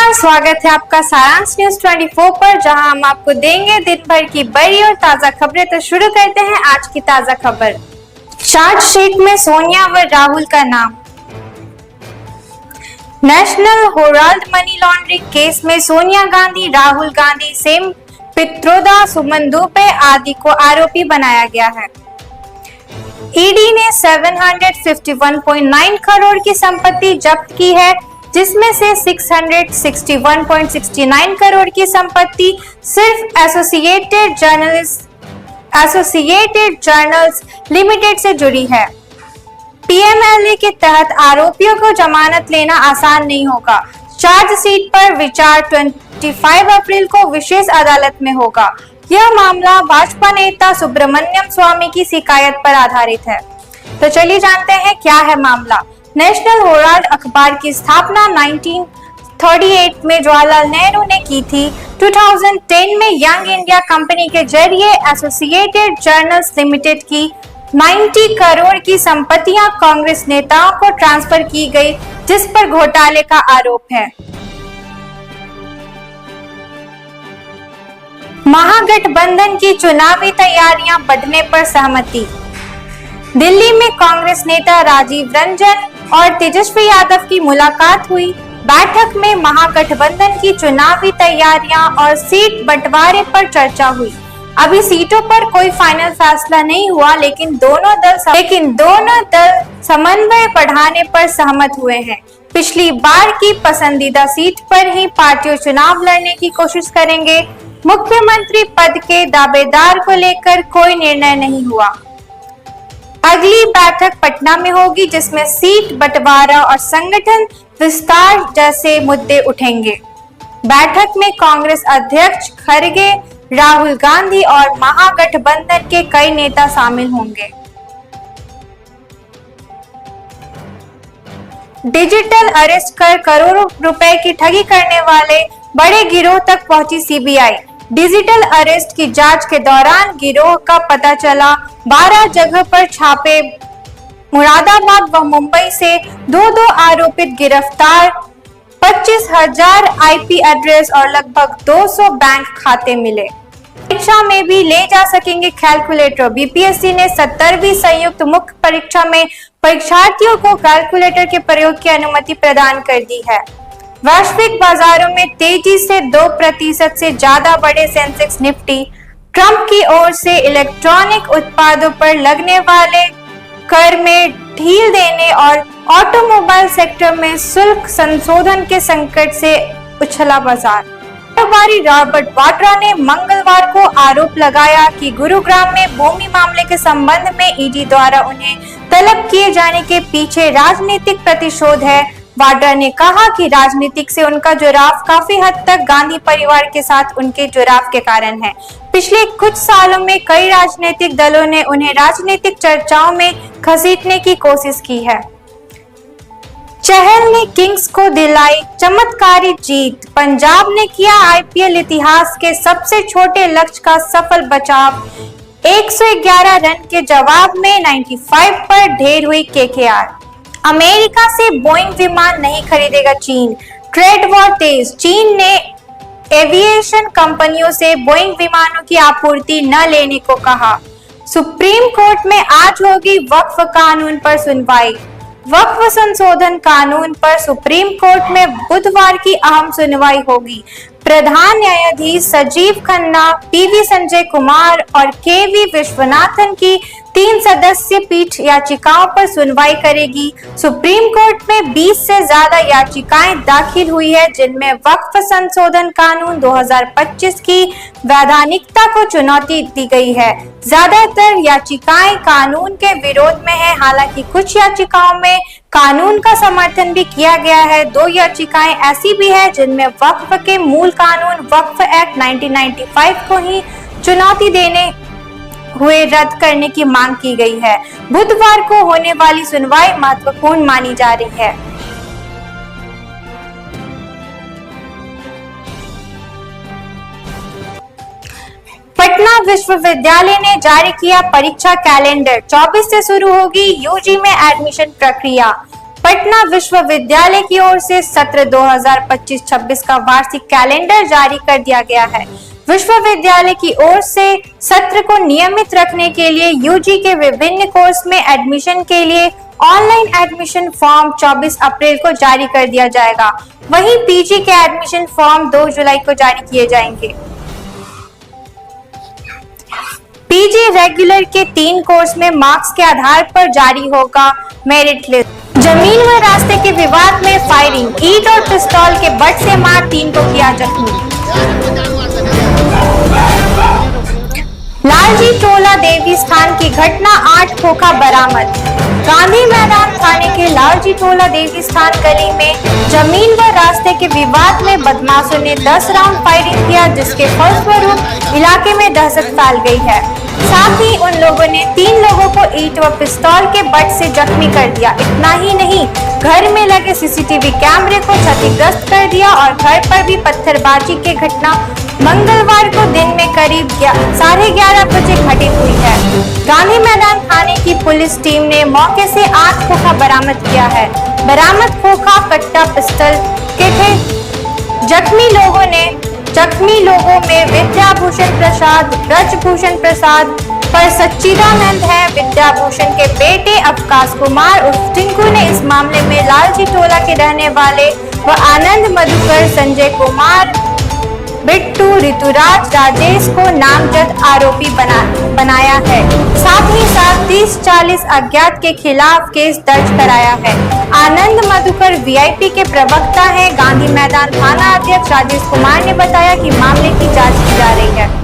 नमस्कार, स्वागत है आपका सारांश न्यूज 24 पर, जहां हम आपको देंगे दिन भर की बड़ी और ताजा खबरें। तो शुरू करते हैं आज की ताजा खबर। चार्जशीट में सोनिया व राहुल का नाम। National Herald money laundering case में सोनिया गांधी, राहुल गांधी, सेम पित्रोदा, सुमन दुबे आदि को आरोपी बनाया गया है। ईडी ने 751.9 करोड़ की संपत्ति जब्त की है, जिसमें से 661.69 करोड़ की संपत्ति सिर्फ एसोसिएटेड जर्नल्स लिमिटेड से जुड़ी है। पीएमएलए के तहत आरोपियों को जमानत लेना आसान नहीं होगा। चार्जशीट पर विचार 25 अप्रैल को विशेष अदालत में होगा। यह मामला भाजपा नेता सुब्रमण्यम स्वामी की शिकायत पर आधारित है। तो चलिए जानते हैं क्या है मामला। नेशनल हेराल्ड अखबार की स्थापना 1938 में जवाहरलाल नेहरू ने की थी। 2010 में यंग इंडिया कंपनी के जरिए एसोसिएटेड जर्नल्स लिमिटेड की 90 करोड़ की संपत्तियां कांग्रेस नेताओं को ट्रांसफर की गई, जिस पर घोटाले का आरोप है। महागठबंधन की चुनावी तैयारियां बढ़ने पर सहमति। दिल्ली में कांग्रेस नेता राजीव रंजन और तेजस्वी यादव की मुलाकात हुई। बैठक में महागठबंधन की चुनावी तैयारियां और सीट बंटवारे पर चर्चा हुई। अभी सीटों पर कोई फाइनल फैसला नहीं हुआ, लेकिन दोनों दल समन्वय बढ़ाने पर सहमत हुए हैं। पिछली बार की पसंदीदा सीट पर ही पार्टियां चुनाव लड़ने की कोशिश करेंगे। मुख्यमंत्री पद के दावेदार को लेकर कोई निर्णय नहीं हुआ। अगली बैठक पटना में होगी, जिसमें सीट बंटवारा और संगठन विस्तार जैसे मुद्दे उठेंगे। बैठक में कांग्रेस अध्यक्ष खड़गे, राहुल गांधी और महागठबंधन के कई नेता शामिल होंगे। डिजिटल अरेस्ट कर करोड़ों रुपए की ठगी करने वाले बड़े गिरोह तक पहुंची सीबीआई। डिजिटल अरेस्ट की जांच के दौरान गिरोह का पता चला। 12 जगह पर छापे। मुरादाबाद व मुंबई से दो आरोपित गिरफ्तार। 25,000 आईपी एड्रेस और लगभग 200 बैंक खाते मिले। परीक्षा में भी ले जा सकेंगे कैलकुलेटर। बीपीएससी ने 17वीं संयुक्त मुख्य परीक्षा में परीक्षार्थियों को कैलकुलेटर के प्रयोग की अनुमति प्रदान कर दी है। वैश्विक बाजारों में तेजी से 2% से ज्यादा बढ़े सेंसेक्स निफ्टी। ट्रंप की ओर से इलेक्ट्रॉनिक उत्पादों पर लगने वाले कर में ढील देने और ऑटोमोबाइल सेक्टर में शुल्क संशोधन के संकट से उछला बाजार। कारोबारी रॉबर्ट वाड्रा ने मंगलवार को आरोप लगाया कि गुरुग्राम में भूमि मामले के संबंध में ईडी द्वारा उन्हें तलब किए जाने के पीछे राजनीतिक प्रतिशोध है। वाड्रा ने कहा कि राजनीतिक से उनका जुड़ाव काफी हद तक गांधी परिवार के साथ उनके जुड़ाव के कारण है। पिछले कुछ सालों में कई राजनीतिक दलों ने उन्हें राजनीतिक चर्चाओं में घसीटने की कोशिश की है। चहल ने किंग्स को दिलाई चमत्कारी जीत। पंजाब ने किया आईपीएल इतिहास के सबसे छोटे लक्ष्य का सफल बचाव। 111 रन के जवाब में 95 पर ढेर हुई केकेआर। अमेरिका से बोइंग विमान नहीं खरीदेगा चीन। ट्रेड वॉर तेज। चीन ने एविएशन कंपनियों से बोइंग विमानों की आपूर्ति न लेने को कहा। सुप्रीम कोर्ट में आज होगी वक्फ कानून पर सुनवाई। वक्फ संशोधन कानून पर सुप्रीम कोर्ट में बुधवार की अहम सुनवाई होगी। प्रधान न्यायाधीश संजीव खन्ना, पीवी संजय कुमार और केवी विश्वनाथन की 3 सदस्यीय पीठ याचिकाओं पर सुनवाई करेगी। सुप्रीम कोर्ट में 20 से ज्यादा याचिकाएं दाखिल हुई है, जिनमें वक्फ संशोधन कानून 2025 की वैधानिकता को चुनौती दी गई है। ज्यादातर याचिकाएं कानून के विरोध में है, हालांकि कुछ याचिकाओं में कानून का समर्थन भी किया गया है। 2 याचिकाएं ऐसी भी है जिनमें वक्फ के मूल कानून वक्फ एक्ट 1995 को ही चुनौती देने हुए रद्द करने की मांग की गई है। बुधवार को होने वाली सुनवाई महत्वपूर्ण मानी जा रही है। पटना विश्वविद्यालय ने जारी किया परीक्षा कैलेंडर। 24 से शुरू होगी यूजी में एडमिशन प्रक्रिया। पटना विश्वविद्यालय की ओर से सत्र 2025-26 का वार्षिक कैलेंडर जारी कर दिया गया है। विश्वविद्यालय की ओर से सत्र को नियमित रखने के लिए यूजी के विभिन्न कोर्स में एडमिशन के लिए ऑनलाइन एडमिशन फॉर्म 24 अप्रैल को जारी कर दिया जाएगा। वहीं पीजी के एडमिशन फॉर्म 2 जुलाई को जारी किए जाएंगे। पीजी रेगुलर के 3 कोर्स में मार्क्स के आधार पर जारी होगा मेरिट लिस्ट। जमीन व रास्ते के विवाद में फायरिंग, ईंट और पिस्तौल के बट से मार 3 को किया जख्मी। लालजी टोला देवी स्थान की घटना, 8 खोखा बरामद। गांधी मैदान थाने के लालजी टोला देवी स्थान गली में जमीन व रास्ते के विवाद में बदमाशों ने 10 राउंड फायरिंग किया, जिसके फलस्वरूप इलाके में दहशत फैल गई है। साथ ही उन लोगों ने 3 लोगों को ईंट व पिस्तौल के बट से जख्मी कर दिया। इतना ही नहीं, घर में लगे सीसीटीवी कैमरे को क्षतिग्रस्त कर दिया और घर पर भी पत्थरबाजी की घटना मंगलवार को दिन में करीब 11:30 बजे घटित हुई है। गांधी मैदान थाने की पुलिस टीम ने मौके से 8 खोखा बरामद किया है। बरामद खोखा कट्टा पिस्टल के थे। जख्मी लोगों में विद्याभूषण प्रसाद, ब्रजभूषण प्रसाद पर सच्चिदानंद है। विद्याभूषण के बेटे अवकाश कुमार उर्फ टिंकू ने इस मामले में लालजी टोला के रहने वाले व आनंद मधुकर, संजय कुमार, बिट्टू, ऋतुराज, राजेश को नामजद आरोपी बनाया है। साथ ही साथ 30-40 अज्ञात के खिलाफ केस दर्ज कराया है। आनंद मधुकर वीआईपी के प्रवक्ता हैं। गांधी मैदान थाना अध्यक्ष राजेश कुमार ने बताया कि मामले की जांच की जा रही है।